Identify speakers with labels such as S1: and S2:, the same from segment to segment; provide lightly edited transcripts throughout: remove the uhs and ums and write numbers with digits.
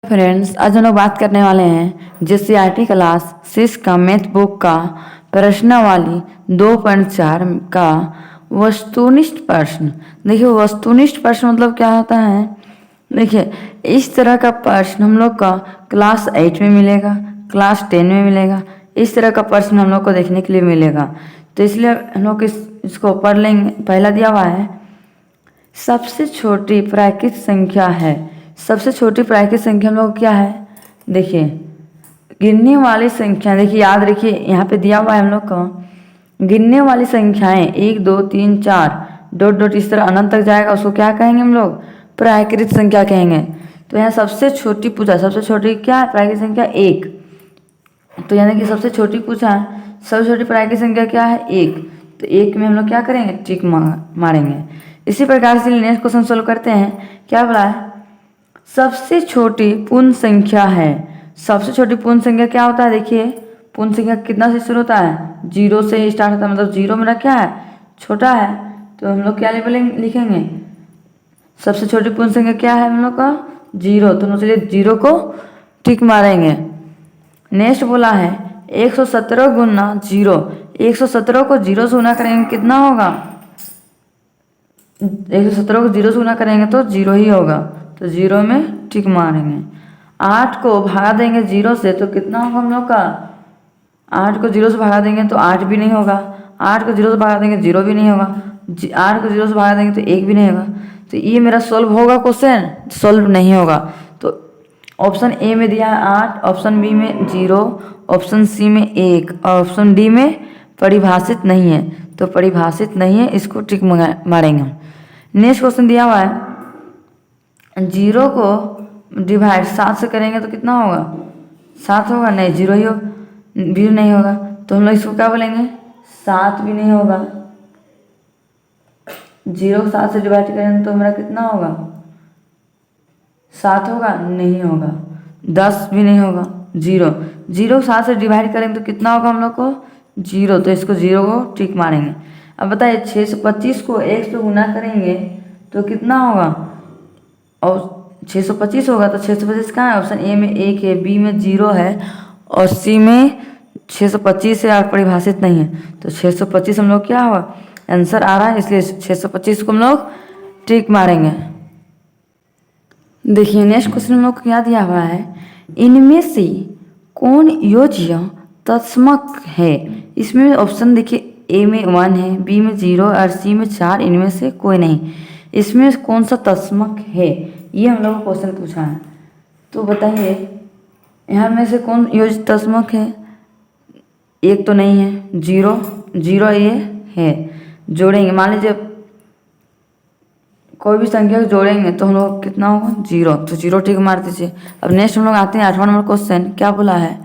S1: Friends, आज हम लोग बात करने वाले हैं JCRT क्लास 6 का मैथ बुक का प्रश्नावली 2.4 का वस्तुनिष्ठ प्रश्न। देखिए, वस्तुनिष्ठ प्रश्न मतलब क्या होता है। देखिए, इस तरह का प्रश्न हम लोग का क्लास 8 में मिलेगा, क्लास 10 में मिलेगा। इस तरह का प्रश्न हम लोग को देखने के लिए मिलेगा, तो इसलिए हम लोग इसको पढ़ लेंगे। पहला दिया हुआ है, सबसे छोटी प्राकृतिक संख्या है। सबसे छोटी प्राकृतिक संख्या हम लोग क्या है, देखिए गिनने वाली संख्या। देखिए याद रखिए, यहाँ पे दिया हुआ है हम लोग को गिनने वाली संख्याएं 1 2 3 4 डॉट डॉट इस तरह अनंत तक जाएगा, उसको क्या कहेंगे हम लोग, प्राकृतिक संख्या कहेंगे। तो यहाँ सबसे छोटी पूछा, सबसे छोटी क्या है, प्राकृतिक संख्या 1। तो यानी कि सबसे छोटी पूछा है, सबसे छोटी प्राकृतिक संख्या क्या है, 1। तो 1 में हम लोग क्या करेंगे, टिक मारेंगे। इसी प्रकार से नेक्स्ट क्वेश्चन सोल्व करते हैं। क्या बोला है, सबसे छोटी पूर्ण संख्या है। सबसे छोटी पूर्ण संख्या क्या होता है, देखिए पूर्ण संख्या कितना से शुरू होता है, 0 से ही स्टार्ट होता है। मतलब 0 मेरा क्या है, छोटा है। तो हम लोग क्या लिखेंगे, सबसे छोटी पूर्ण संख्या क्या है हम लोग का, 0। तो हम चलिए 0 को टिक मारेंगे। नेक्स्ट बोला है 117 गुना 0। 117 को 0 से गुना करेंगे कितना होगा, 117 को 0 से गुना करेंगे तो 0 ही होगा, तो 0 में टिक मारेंगे। 8 को भागा देंगे 0 से तो कितना होगा हम लोग का, 8 को 0 से भागा देंगे तो 8 भी नहीं होगा। 8 को 0 से भागा देंगे 0 भी नहीं होगा। 8 को 0 से भागा देंगे तो 1 भी नहीं होगा। तो ये मेरा सॉल्व होगा क्वेश्चन, सॉल्व नहीं होगा। तो ऑप्शन ए में दिया है 8, ऑप्शन बी में 0, ऑप्शन सी में 1 और ऑप्शन डी में परिभाषित नहीं है। तो परिभाषित नहीं है, इसको टिक मारेंगे हम। नेक्स्ट क्वेश्चन दिया हुआ है, 0 को डिवाइड 7 से करेंगे तो कितना होगा, 7 होगा, नहीं 0 ही भी नहीं होगा। तो हम लोग इसको क्या बोलेंगे, 7 भी नहीं होगा। 0 को 7 से डिवाइड करेंगे तो मेरा कितना होगा, 7 होगा, नहीं होगा। 10 भी नहीं होगा। 0 को 7 से डिवाइड करेंगे तो कितना होगा हम लोग को, 0। तो इसको 0 को टिक मारेंगे। अब बताइए 625 को 1 से गुना करेंगे तो कितना होगा, और 625 होगा। तो 625 कहाँ है, ऑप्शन ए में 1 है, बी में 0 है और सी में 625 है और परिभाषित नहीं है। तो 625 हम लोग क्या होगा, आंसर आ रहा है, इसलिए 625 को हम लोग टिक मारेंगे। देखिए नेक्स्ट क्वेश्चन हम लोग को क्या दिया हुआ है, इनमें से कौन योज्य तत्समक है। इसमें ऑप्शन देखिए, ए में 1 है, बी में 0 और सी में 4, इनमें से कोई नहीं। इसमें कौन सा तत्समक है, ये हम लोग को क्वेश्चन पूछा है। तो बताइए यहाँ में से कौन योज्य तत्समक है। एक तो नहीं है, 0 ये है। जोड़ेंगे, मान लीजिए कोई भी संख्या को जोड़ेंगे तो हम लोग कितना होगा, 0। तो 0 टिक मार दीजिए। अब नेक्स्ट हम लोग आते हैं 8वां नंबर क्वेश्चन। क्या बोला है,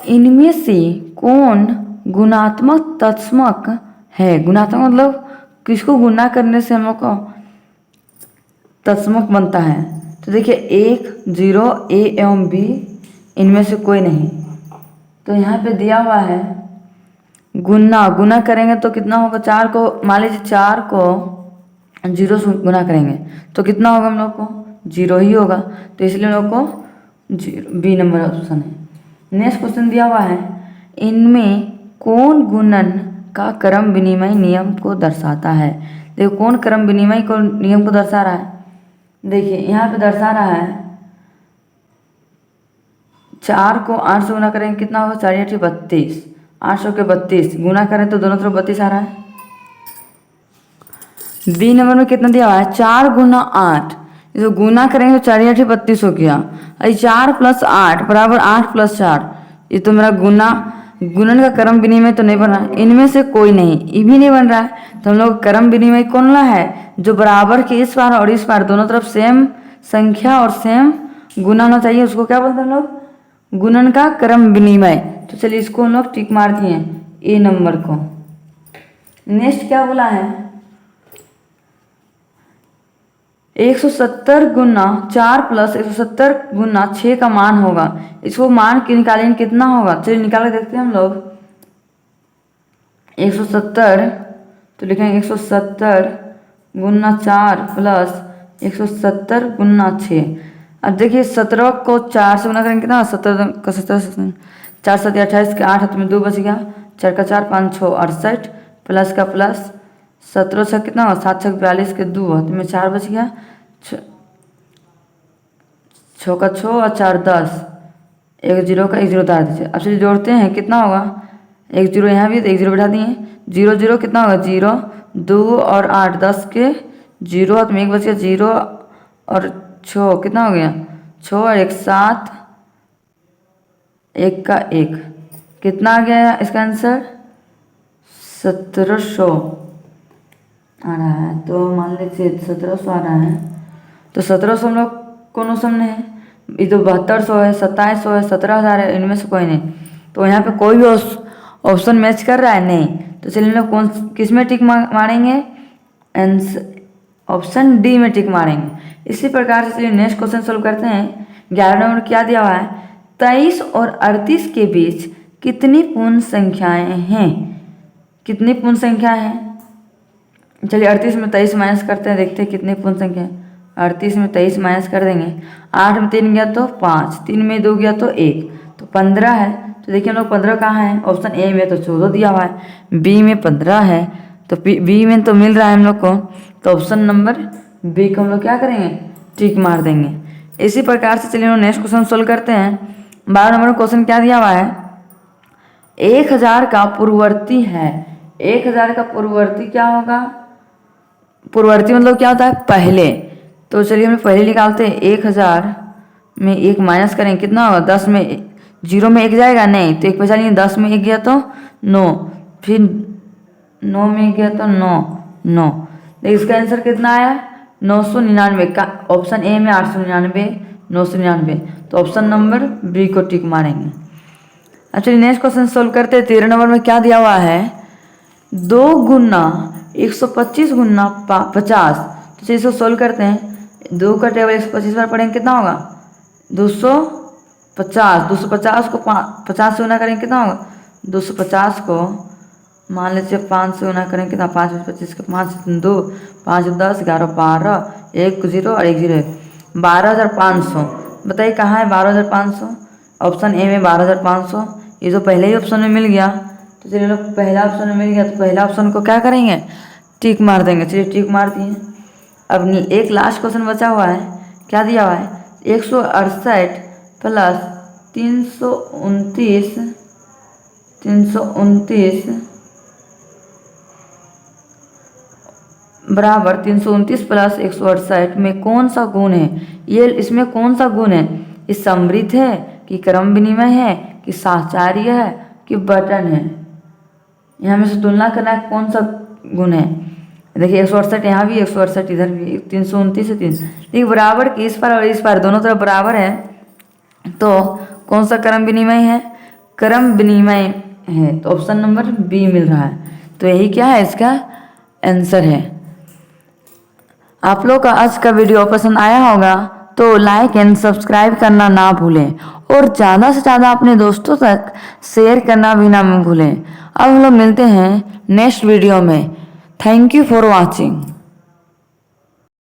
S1: इनमें से कौन गुणात्मक तत्समक है। गुणात्मक मतलब किसको गुना करने से हम लोग को तत्समक बनता है। तो देखिए 1 0 ए एवं बी, इनमें से कोई नहीं। तो यहाँ पे दिया हुआ है गुना करेंगे तो कितना होगा, 4 को मान लीजिए 4 को 0 से गुना करेंगे तो कितना होगा हम लोग को, 0 ही होगा। तो इसलिए हम लोग को बी नंबर ऑप्शन है। नेक्स्ट क्वेश्चन दिया हुआ है, इनमें कौन गुणन का क्रम विनिमय नियम को दर्शाता है। देखो कौन क्रम विनिमय को नियम को दर्शा रहा है। देखिए यहाँ पे दर्शा रहा है, 4 को 8 से गुना करेंगे कितना होगा, 4 8 32, 800 के 32 गुना करें तो दोनों तरफ 32 आ रहा है। बी नंबर में कितना दिया हुआ है, 4 गुना 8, इसको गुना करेंगे तो 4 8 32 हो गया। 4 + 8 बराबर 8 + 4। ये तो मेरा गुणन का क्रम विनिमय तो नहीं बन रहा है। इनमें से कोई नहीं, ये भी नहीं बन रहा है। तो हम लोग क्रम विनिमय कौन ला है, जो बराबर के इस पार और इस पार दोनों तरफ सेम संख्या और सेम गुना होना चाहिए, उसको क्या बोलते हैं हम लोग, गुणन का क्रम विनिमय। तो चलिए इसको हम लोग टिक मार दिए ए नंबर को। नेक्स्ट क्या बोला है, 170 गुना 4 + 170 गुना 6 का मान होगा। इसको मान के निकालेंगे कितना होगा, चलिए निकाल के देखते हैं हम लोग। 170 तो लिखेंगे 170 गुना 4 + 170 गुना 6। अब देखिए 17 को 4 से गुना करेंगे कितना, 17 का 17, 4 7 28 के 8 हाथ में 2 बच गया, 4 का 4 5 6 68 प्लस का प्लस 17 छः कितना होगा, 7 6 42 के 2 हाथ में 4 बच गया, 6 का 6 और 4 10, एक जीरो का एक जीरो उतार दीजिए। अब चलिए जोड़ते हैं कितना होगा, एक जीरो यहाँ भी तो एक जीरो बैठा दिए, जीरो जीरो कितना होगा, जीरो 2 और 8 10 के जीरो हाथ में एक बच गया, जीरो और 6 कितना हो गया, 6 और 1 7, एक का एक कितना आ गया इसका आंसर, 1700 आ रहा है। तो मान लीजिए 1700 आ रहा है, तो 1700 हम लोग कौन ऑप्शन में है, ये तो 7200 है, 2700 है, 17000 है, इनमें से कोई नहीं। तो यहाँ पे कोई भी ऑप्शन मैच कर रहा है नहीं, तो चलिए हम लोग कौन किस में टिक मारेंगे, ऑप्शन डी में टिक मारेंगे। इसी प्रकार से चलिए नेक्स्ट क्वेश्चन सोल्व करते हैं। 11 नंबर क्या दिया हुआ है, 23 और 38 के बीच कितनी पूर्ण संख्याएं हैं, कितनी पूर्ण संख्या है। चलिए 38 में 23 माइनस करते हैं, देखते हैं कितनी पूर्ण संख्या है। 38 में 23 माइनस कर देंगे, 8 में 3 गया तो 5, 3 में 2 गया तो 1, तो 15 है। तो देखिए हम लोग 15 कहाँ है, ऑप्शन ए में तो 14 दिया हुआ है, बी में 15 है, तो बी में तो मिल रहा है हम लोग को, तो ऑप्शन नंबर बी को हम लोग क्या करेंगे, टिक मार देंगे। इसी प्रकार से चलिए हम नेक्स्ट क्वेश्चन सोल्व करते हैं। 12 नंबर क्वेश्चन क्या दिया हुआ है, 1000 का पूर्ववर्ती है, 1000 का पूर्ववर्ती क्या होगा, पूर्ववर्ती मतलब क्या होता है, पहले। तो चलिए हम पहले निकालते हैं, 1000 में 1 माइनस करेंगे कितना होगा, 10 में 0 में 1 जाएगा नहीं, तो 1 बचा लेंगे, 10 में 1 गया तो 9, फिर 9 में 1 गया तो 9, तो इसका आंसर कितना आया, 999 का, ऑप्शन ए में 899 999, तो ऑप्शन नंबर बी को टिक मारेंगे। अब चलिए नेक्स्ट क्वेश्चन सोल्व करते हैं। 13 नंबर में क्या दिया हुआ है, 2 गुना 125 गुना 50, तो चलिए इसको सोल्व करते हैं। 2 का टेबल 125 बार पढ़ेंगे कितना होगा, 250, 250 को 50 से गुना करेंगे कितना होगा, 250 को मान लीजिए 5 से गुना करेंगे कितना, 5 25 का 5 2 5 10 11 12, 1 0 और 1 0, 12500। बताइए कहाँ है 12500, ऑप्शन ए में 12500, ये तो पहले ही ऑप्शन में मिल गया, तो चलिए लोग पहला ऑप्शन में मिल गया, तो पहला ऑप्शन को क्या करेंगे, टिक मार देंगे। चलिए टिक मार दिए। अब एक लास्ट क्वेश्चन बचा हुआ है, क्या दिया हुआ है, 168 प्लस 329 बराबर 329 प्लस 168 में कौन सा गुण है, ये इसमें कौन सा गुण है, ये समृद्ध है कि क्रम विनिमय है कि साहचर्य है कि बटन है, यहाँ में से तुलना करना है कौन सा गुण है। देखिए 168 यहाँ भी, 168 इधर भी, 329 है 3, देखिए बराबर कि इस पार और इस पार दोनों तरफ बराबर है, तो कौन सा क्रम विनिमय है, क्रम विनिमय है, तो ऑप्शन नंबर बी मिल रहा है। तो यही क्या है, इसका आंसर है। आप लोग का आज का वीडियो पसंद आया होगा तो लाइक एंड सब्सक्राइब करना ना भूलें, और ज़्यादा से ज़्यादा अपने दोस्तों तक शेयर करना भी ना भूलें। अब हम लोग मिलते हैं नेक्स्ट वीडियो में। Thank you for watching.